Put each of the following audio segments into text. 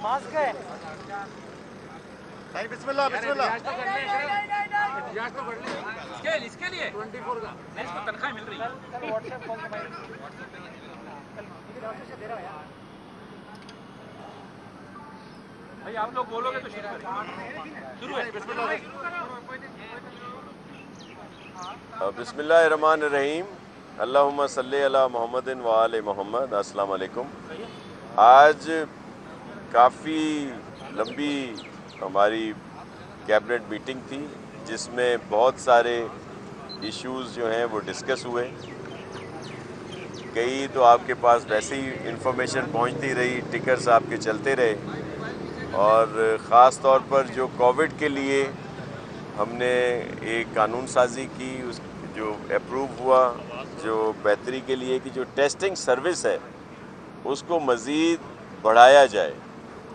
Mask है भाई बिस्मिल्लाह बिस्मिल्लाह। इसके लिए 24 का इसको तनख्वाह मिल रही है। व्हाट्सएप कॉल भाई आप लोग बोलोगे तो शुरू है। बिस्मिल्लाहिर्रहमानिर्रहीम। अल्लाहुम्मा सल्ली अला मुहम्मदिन व आले मुहम्मद। अस्सलाम वालेकुम। आज काफ़ी लंबी हमारी कैबिनेट मीटिंग थी जिसमें बहुत सारे इश्यूज़ जो हैं वो डिस्कस हुए। कई तो आपके पास वैसे ही इंफॉर्मेशन पहुंचती रही, टिकर्स आपके चलते रहे, और ख़ास तौर पर जो कोविड के लिए हमने एक कानून साजी की, उस जो अप्रूव हुआ, जो बेहतरी के लिए कि जो टेस्टिंग सर्विस है उसको मज़ीद बढ़ाया जाए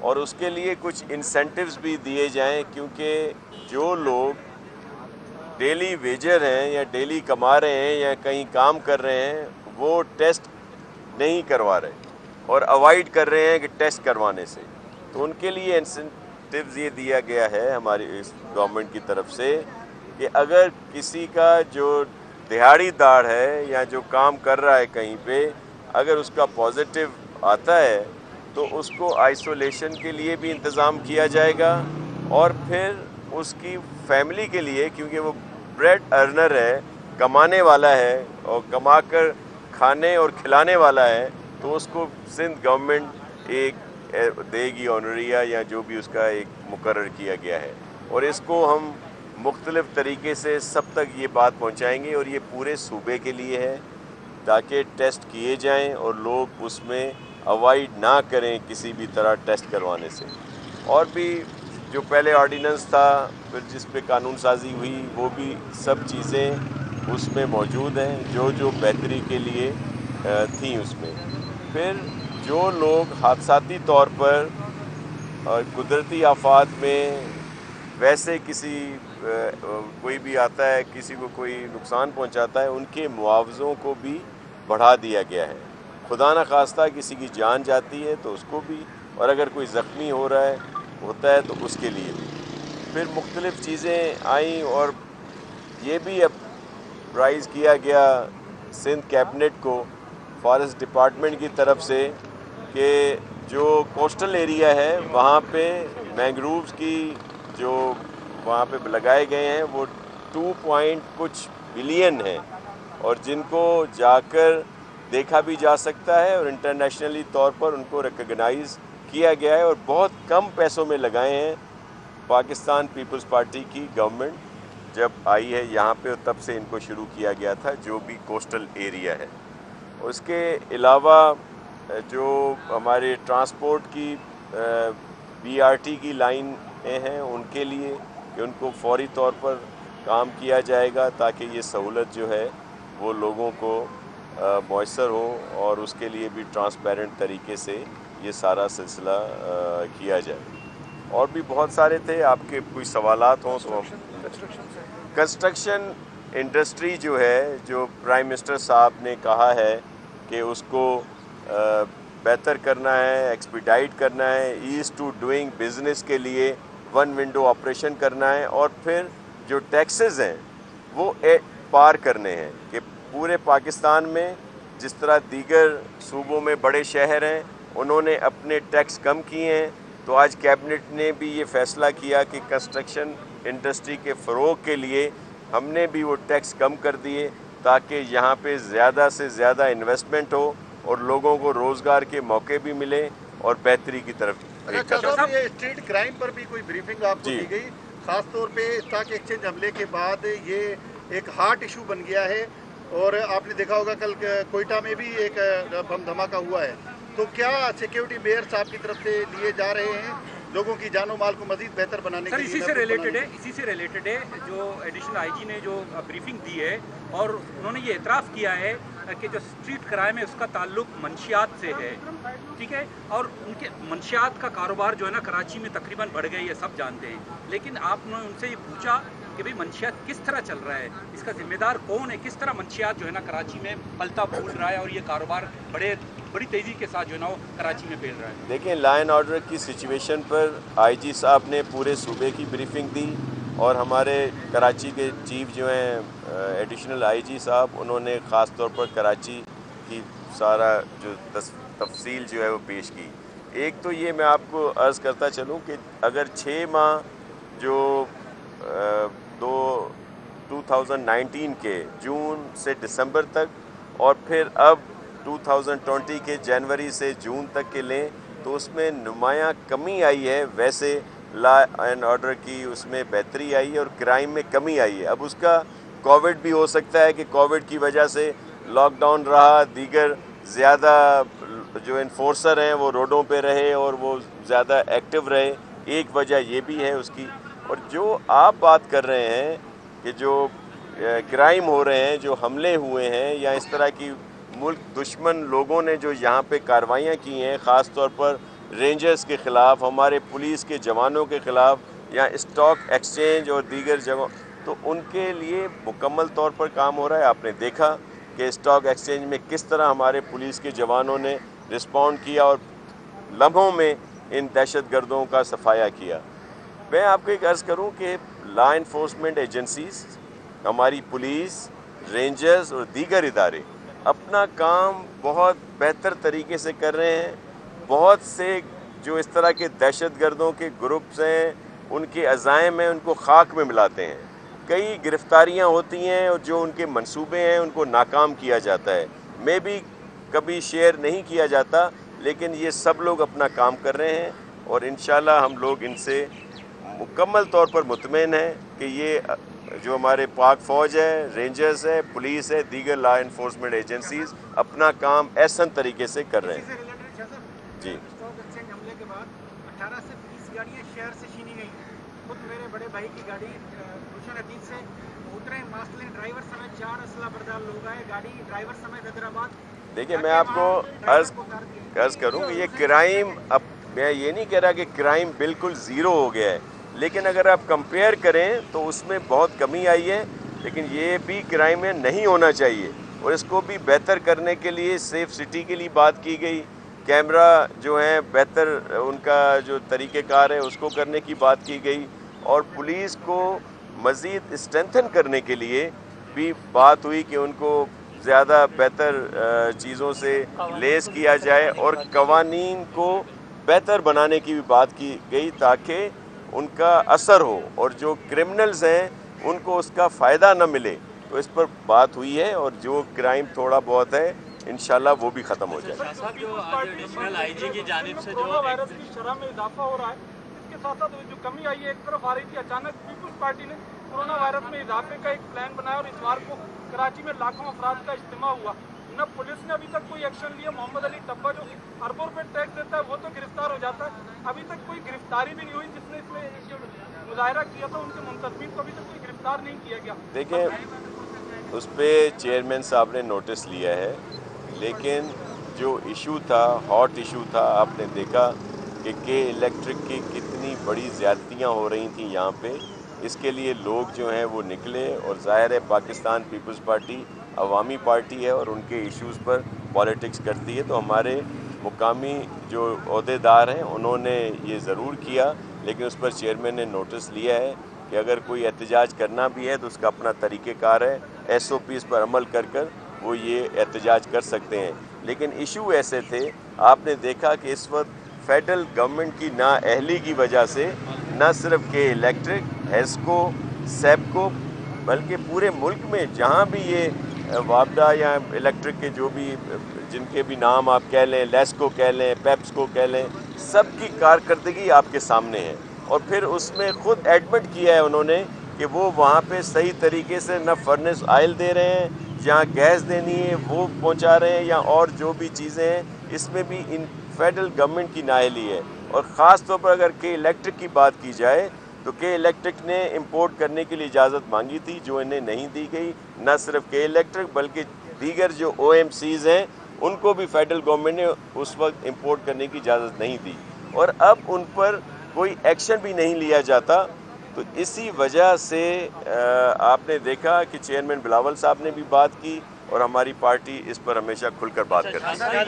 और उसके लिए कुछ इंसेंटिव्स भी दिए जाएं, क्योंकि जो लोग डेली वेजर हैं या डेली कमा रहे हैं या कहीं काम कर रहे हैं वो टेस्ट नहीं करवा रहे और अवॉइड कर रहे हैं कि टेस्ट करवाने से, तो उनके लिए इंसेंटिव्स ये दिया गया है हमारी इस गवर्नमेंट की तरफ से कि अगर किसी का जो दिहाड़ीदार है या जो काम कर रहा है कहीं पे, अगर उसका पॉजिटिव आता है तो उसको आइसोलेशन के लिए भी इंतज़ाम किया जाएगा, और फिर उसकी फैमिली के लिए, क्योंकि वो ब्रेड अर्नर है, कमाने वाला है और कमा कर खाने और खिलाने वाला है, तो उसको सिंध गवर्नमेंट एक देगी ऑनरिया या जो भी उसका एक मुकर्रर किया गया है, और इसको हम मुख्तलिफ़ तरीके से सब तक ये बात पहुंचाएंगे और ये पूरे सूबे के लिए है ताकि टेस्ट किए जाएं और लोग उसमें अवॉइड ना करें किसी भी तरह टेस्ट करवाने से। और भी जो पहले ऑर्डिनेंस था, फिर जिस पे कानून साजी हुई, वो भी सब चीज़ें उसमें मौजूद हैं जो जो बेहतरी के लिए थी उसमें। फिर जो लोग हादसाती तौर पर और कुदरती आफात में वैसे किसी कोई भी आता है, किसी को कोई नुकसान पहुंचाता है, उनके मुआवज़ों को भी बढ़ा दिया गया है। खुदा न खास्ता किसी की जान जाती है तो उसको भी, और अगर कोई ज़ख्मी हो रहा है होता है तो उसके लिए भी। फिर मुख्तलिफ़ चीज़ें आई और ये भी अब राइज़ किया गया सिंध कैबिनेट को फॉरेस्ट डिपार्टमेंट की तरफ से कि जो कोस्टल एरिया है वहाँ पे मैंग्रोव्स की जो वहाँ पे लगाए गए हैं वो 2 पॉइंट कुछ बिलियन हैं, और जिनको जाकर देखा भी जा सकता है और इंटरनेशनली तौर पर उनको रिकग्नाइज़ किया गया है, और बहुत कम पैसों में लगाए हैं। पाकिस्तान पीपल्स पार्टी की गवर्नमेंट जब आई है यहाँ पे तब से इनको शुरू किया गया था, जो भी कोस्टल एरिया है। उसके अलावा जो हमारे ट्रांसपोर्ट की BRT की लाइनें हैं उनके लिए कि उनको फौरी तौर पर काम किया जाएगा ताकि ये सहूलत जो है वो लोगों को मयसर हो, और उसके लिए भी ट्रांसपेरेंट तरीके से ये सारा सिलसिला किया जाए। और भी बहुत सारे थे, आपके कोई सवालात हों तो हम। कंस्ट्रक्शन इंडस्ट्री जो है, जो प्राइम मिनिस्टर साहब ने कहा है कि उसको बेहतर करना है, एक्सपीडाइट करना है, ईज़ टू डूइंग बिज़नेस के लिए 1 विंडो ऑपरेशन करना है, और फिर जो टैक्सेस हैं वो पार करने हैं कि पूरे पाकिस्तान में जिस तरह दीगर सूबों में बड़े शहर हैं उन्होंने अपने टैक्स कम किए हैं, तो आज कैबिनेट ने भी ये फ़ैसला किया कि कंस्ट्रक्शन इंडस्ट्री के फ़रोग़ के लिए हमने भी वो टैक्स कम कर दिए ताकि यहाँ पे ज़्यादा से ज़्यादा इन्वेस्टमेंट हो और लोगों को रोज़गार के मौके भी मिले और बेहतरी की तरफ। अच्छा, ये स्ट्रीट क्राइम पर भी कोई ब्रीफिंग आपको दी गई, खास तौर पे स्टॉक एक्सचेंज हमले के बाद ये एक हॉट इशू बन गया है, और आपने देखा होगा कल कोयटा में भी एक बम धमाका हुआ है, तो क्या सिक्योरिटी मेयर्स आपकी तरफ से लिए जा रहे हैं लोगों की जानो माल को मजीद बेहतर बनाने के लिए? इसी से रिलेटेड है जो एडिशनल IG ने जो ब्रीफिंग दी है, और उन्होंने ये एतराफ़ किया है कि जो स्ट्रीट क्राइम है उसका ताल्लुक मंशियात से है, ठीक है, और उनके मंशियात का कारोबार जो है ना कराची में तकरीबन बढ़ गई है, सब जानते हैं। लेकिन आपने उनसे ये पूछा कि भाई मंशियात किस तरह चल रहा है, इसका जिम्मेदार कौन है, किस तरह मंशियात जो है ना कराची में पलता फूल रहा है और ये कारोबार बड़ी तेज़ी के साथ जो है ना वो कराची में फैल रहा है। देखिए, लॉ एंड ऑर्डर की सिचुएशन पर आईजी साहब ने पूरे सूबे की ब्रीफिंग दी और हमारे कराची के चीफ जो हैं एडिशनल आईजी साहब, उन्होंने ख़ास तौर पर कराची की सारा जो तफसील जो है वो पेश की। एक तो ये मैं आपको अर्ज़ करता चलूँ कि अगर 6 माह जो 2019 के जून से दिसंबर तक और फिर अब 2020 के जनवरी से जून तक के लें तो उसमें नुमायाँ कमी आई है। वैसे लॉ एंड ऑर्डर की उसमें बेहतरी आई है और क्राइम में कमी आई है। अब उसका कोविड भी हो सकता है कि कोविड की वजह से लॉकडाउन रहा, दीगर ज़्यादा जो इन्फोर्सर हैं वो रोडों पे रहे और वो ज़्यादा एक्टिव रहे, एक वजह ये भी है उसकी। और जो आप बात कर रहे हैं कि जो क्राइम हो रहे हैं, जो हमले हुए हैं या इस तरह की मुल्क दुश्मन लोगों ने जो यहाँ पे कार्रवाइयाँ की हैं, ख़ास तौर पर रेंजर्स के ख़िलाफ़, हमारे पुलिस के जवानों के ख़िलाफ़ या स्टॉक एक्सचेंज और दीगर जगहों, तो उनके लिए मुकम्मल तौर पर काम हो रहा है। आपने देखा कि स्टॉक एक्सचेंज में किस तरह हमारे पुलिस के जवानों ने रिस्पॉन्ड किया और लम्हों में इन दहशतगर्दों का सफाया किया। मैं आपको एक अर्ज़ करूं कि लॉ इन्फोर्समेंट एजेंसीज़, हमारी पुलिस, रेंजर्स और दीगर इदारे अपना काम बहुत बेहतर तरीके से कर रहे हैं। बहुत से जो इस तरह के दहशतगर्दों के ग्रुप्स हैं, उनके अज़ाइम हैं, उनको खाक में मिलाते हैं। कई गिरफ्तारियां होती हैं और जो उनके मंसूबे हैं उनको नाकाम किया जाता है, मे भी कभी शेयर नहीं किया जाता, लेकिन ये सब लोग अपना काम कर रहे हैं और इंशाल्लाह हम लोग इनसे मुकम्मल तौर पर मुतमईन हैं कि ये जो हमारे पाक फ़ौज है, रेंजर्स है, पुलिस है, दीगर लॉ इन्फोर्समेंट एजेंसीज़ अपना काम एहसन तरीके से कर रहे हैं। जी, स्टॉक एक्सचेंज हमले के बाद 18 से 20 गाड़ियाँ शहर से छीनी गई। खुद मेरे बड़े भाई की गाड़ी गुलशन अतीत से उतरे, मास्क लें, ड्राइवर समेत 4 असला बरदार लोग आए, गाड़ी ड्राइवर समेत हैदराबाद। देखिए, मैं आपको अर्ज़ करूँ कि ये क्राइम, अब मैं ये नहीं कह रहा कि क्राइम बिल्कुल ज़ीरो हो गया है, लेकिन अगर आप कंपेयर करें तो उसमें बहुत कमी आई है। लेकिन ये भी क्राइम में नहीं होना चाहिए और इसको भी बेहतर करने के लिए सेफ सिटी के लिए बात की गई। कैमरा जो है बेहतर उनका जो तरीक़ेकार है उसको करने की बात की गई और पुलिस को मज़ीद स्ट्रेंथन करने के लिए भी बात हुई कि उनको ज़्यादा बेहतर चीज़ों से लेस किया जाए और कवानीन को बेहतर बनाने की भी बात की गई ताकि उनका असर हो और जो क्रिमिनल्स हैं उनको उसका फ़ायदा न मिले। तो इस पर बात हुई है और जो क्राइम थोड़ा बहुत है इंशाल्लाह वो भी ख़त्म हो जाए। जो आज एडिशनल आईजी की जानिब से जो वायरस की शरह में इजाफा हो रहा है, इसके साथ साथ जो कमी आई है, एक तरफ आ रही थी, अचानक पीपुल्स पार्टी ने कोरोना वायरस में इजाफे का एक प्लान बनाया और इतवार को कराची में लाखों अफराद का इज्तिमा हुआ। न पुलिस ने अभी तक कोई एक्शन लिया। मोहम्मद अली टब्बा जो अरबों रुपए टैक्स देता है वो तो गिरफ्तार हो जाता है, अभी तक कोई गिरफ्तारी भी नहीं हुई। जिसने इसमें जो मुजाहरा किया था उनके मुंतजमीन को अभी तक कोई गिरफ्तार नहीं किया गया। देखिए, उस पर चेयरमैन साहब ने नोटिस लिया है, लेकिन जो इशू था, हॉट इशू था, आपने देखा कि इलेक्ट्रिक की कितनी बड़ी ज़्यादतियाँ हो रही थी यहाँ पे। इसके लिए लोग जो हैं वो निकले और ज़ाहिर है पाकिस्तान पीपल्स पार्टी अवामी पार्टी है और उनके इश्यूज़ पर पॉलिटिक्स करती है। तो हमारे मुकामी जो ओहदेदार हैं उन्होंने ये ज़रूर किया, लेकिन उस पर चेयरमैन ने नोटिस लिया है कि अगर कोई एहतजाज करना भी है तो उसका अपना तरीक़ेकार है, SOPs पर अमल कर वो ये एहतजाज कर सकते हैं। लेकिन इशू ऐसे थे, आपने देखा कि इस वक्त फेडरल गवर्नमेंट की नाअहली की वजह से न सिर्फ के इलेक्ट्रिक, हेस्को, सेपको, बल्कि पूरे मुल्क में जहाँ भी ये वापडा या इलेक्ट्रिक के जो भी जिनके भी नाम आप कह लें, लेस्को कह लें, पेप्सको कह लें, सबकी कारकर्दगी आपके सामने है। और फिर उसमें ख़ुद एडमिट किया है उन्होंने कि वो वहाँ पे सही तरीके से न फर्नेस ऑयल दे रहे हैं, जहाँ गैस देनी है वो पहुँचा रहे हैं, या और जो भी चीज़ें हैं इसमें भी इन फेडरल गवर्नमेंट की नाअहली है। और ख़ास तौर पर अगर के इलेक्ट्रिक की बात की जाए तो के इलेक्ट्रिक ने इंपोर्ट करने के लिए इजाज़त मांगी थी जो इन्हें नहीं दी गई। न सिर्फ के इलेक्ट्रिक बल्कि दीगर जो OMCs हैं उनको भी फेडरल गवर्नमेंट ने उस वक्त इंपोर्ट करने की इजाज़त नहीं दी और अब उन पर कोई एक्शन भी नहीं लिया जाता। तो इसी वजह से आपने देखा कि चेयरमैन बिलावल साहब ने भी बात की और हमारी पार्टी इस पर हमेशा खुलकर बात करती है।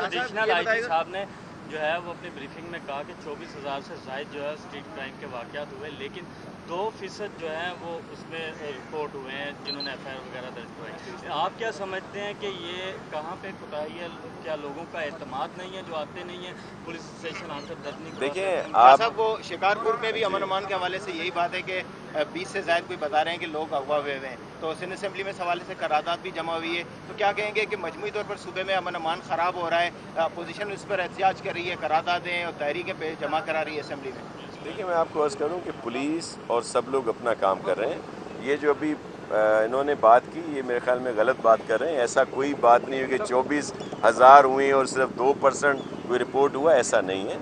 एडिशनल आईजी साहब ने जो है वो अपनी ब्रीफिंग में कहा कि 24,000 से ज़ायद जो है स्ट्रीट क्राइम के वाक़यात हुए, लेकिन 2% जो है वो उसमें रिपोर्ट हुए हैं जिन्होंने एफआईआर वगैरह दर्ज करवाई। आप क्या समझते हैं कि ये कहाँ पे कोताही है? क्या लोगों का एतमाद नहीं है जो आते नहीं है पुलिस स्टेशन आकर दर्ज नहीं? देखिए आप साहब, वो शिकारपुर में भी अमन अमान के हवाले से यही बात है कि 20 से ज़ायद कोई बता रहे हैं कि लोग अगवा हुए हैं, तो सिंध असेंबली में इस हवाले से करारदाद भी जमा हुई है, तो क्या कहेंगे कि मजमूई तौर पर सूबे में अमन अमान ख़राब हो रहा है, अपोजिशन इस पर एहतियाज कर रही है, करारदादें और तहरीकें जमा करा रही है असेंबली में? देखिए, मैं आपको अर्ज़ करूं कि पुलिस और सब लोग अपना काम कर रहे हैं। ये जो अभी इन्होंने बात की, ये मेरे ख्याल में गलत बात कर रहे हैं। ऐसा कोई बात नहीं है कि 24,000 हुए और सिर्फ 2% कोई रिपोर्ट हुआ, ऐसा नहीं है।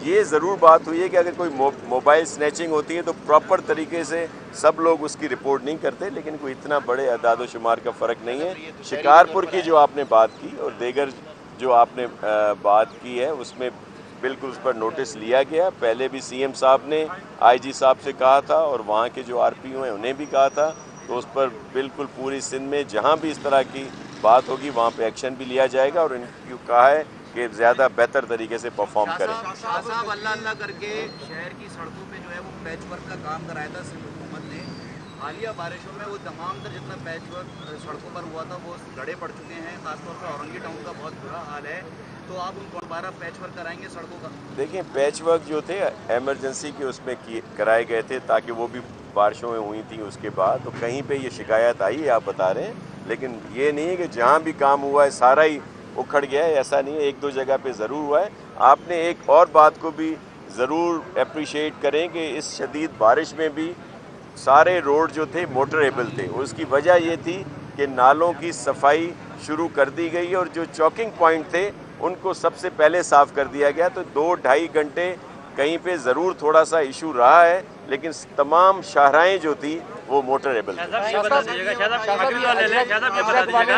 ये ज़रूर बात हुई है कि अगर कोई मोबाइल स्नैचिंग होती है तो प्रॉपर तरीके से सब लोग उसकी रिपोर्ट नहीं करते, लेकिन कोई इतना बड़े अदाद शुमार का फ़र्क नहीं है। शिकारपुर की जो आपने बात की और दीगर जो आपने बात की है, उसमें बिल्कुल उस पर नोटिस लिया गया। पहले भी सीएम साहब ने आईजी साहब से कहा था और वहाँ के जो आरपीओ हैं उन्हें भी कहा था, तो उस पर बिल्कुल पूरी सिंध में जहाँ भी इस तरह की बात होगी वहाँ पे एक्शन भी लिया जाएगा और इनको कहा है कि ज़्यादा बेहतर तरीके से परफॉर्म करें। शाह साहब अल्लाह अल्लाह करके शहर की सड़कों पे जो है वो पैच वर्क का काम कराया था सिंध हुकूमत ने। हालिया बारिशों में वो तमाम तर जितना पैच वर्क सड़कों पर हुआ था वो गड्ढे पड़ चुके हैं, खासतौर पर औरंगी टाउन का बहुत बुरा हाल है, तो आप उनको दोबारा पैच वर्क कराएंगे सड़कों का? देखिए, पैच वर्क जो थे एमरजेंसी के उसमें कराए गए थे ताकि वो भी बारिशों में हुई थी उसके बाद, तो कहीं पे ये शिकायत आई है आप बता रहे हैं, लेकिन ये नहीं है कि जहाँ भी काम हुआ है सारा ही उखड़ गया है, ऐसा नहीं है। एक दो जगह पे ज़रूर हुआ है। आपने एक और बात को भी ज़रूर अप्रिशिएट करें कि इस शदीद बारिश में भी सारे रोड जो थे मोटरेबल थे। उसकी वजह ये थी कि नालों की सफाई शुरू कर दी गई और जो चौकिंग पॉइंट थे उनको सबसे पहले साफ़ कर दिया गया। तो 2-2.5 घंटे कहीं पे ज़रूर थोड़ा सा इशू रहा है, लेकिन तमाम शाहराएँ जो थी वो मोटरेबल थी।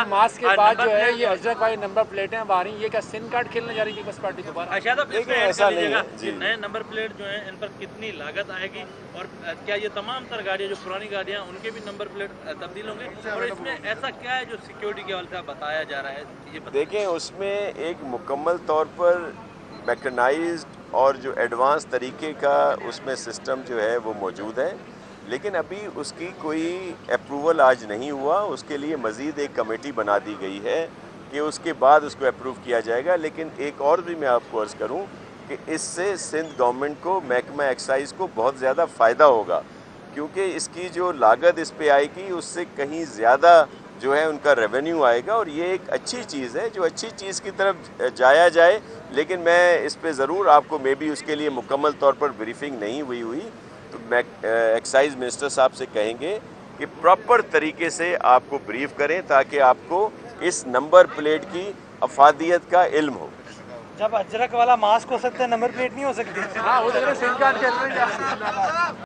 मास के बाद जो है ये अजरक वाली नंबर प्लेटें अब आ रही, ये क्या सिम कार्ड खेलने जा रही है बस पार्टी दोबारा? ऐसा नहीं है जी। नए नंबर प्लेट जो है इन पर कितनी लागत आएगी और क्या ये तमाम तर गाड़ियाँ जो पुरानी गाड़ियाँ उनके भी नंबर प्लेट तब्दील होंगे? और इसमें ऐसा क्या है जो सिक्योरिटी के हवाले से बताया जा रहा है? ये देखें, उसमें एक मुकम्मल तौर पर मैकेनाइज्ड और जो एडवांस तरीके का उसमें सिस्टम जो है वो मौजूद है, लेकिन अभी उसकी कोई अप्रूवल आज नहीं हुआ। उसके लिए मज़ीद एक कमेटी बना दी गई है कि उसके बाद उसको अप्रूव किया जाएगा। लेकिन एक और भी मैं आपको अर्ज़ करूं कि इससे सिंध गवर्नमेंट को, महकमा एक्साइज़ को बहुत ज़्यादा फ़ायदा होगा, क्योंकि इसकी जो लागत इस पे आएगी उससे कहीं ज़्यादा जो है उनका रेवेन्यू आएगा और ये एक अच्छी चीज़ है। जो अच्छी चीज़ की तरफ जाया जाए, लेकिन मैं इस पे ज़रूर आपको मे बी उसके लिए मुकम्मल तौर पर ब्रीफिंग नहीं हुई तो मैं एक्साइज़ मिनिस्टर साहब से कहेंगे कि प्रॉपर तरीके से आपको ब्रीफ करें ताकि आपको इस नंबर प्लेट की अफादियत का इल्म हो। जब अजरक वाला मास्क हो सकता है, नंबर प्लेट नहीं हो सकती? हाँ, वो सिम कार्ड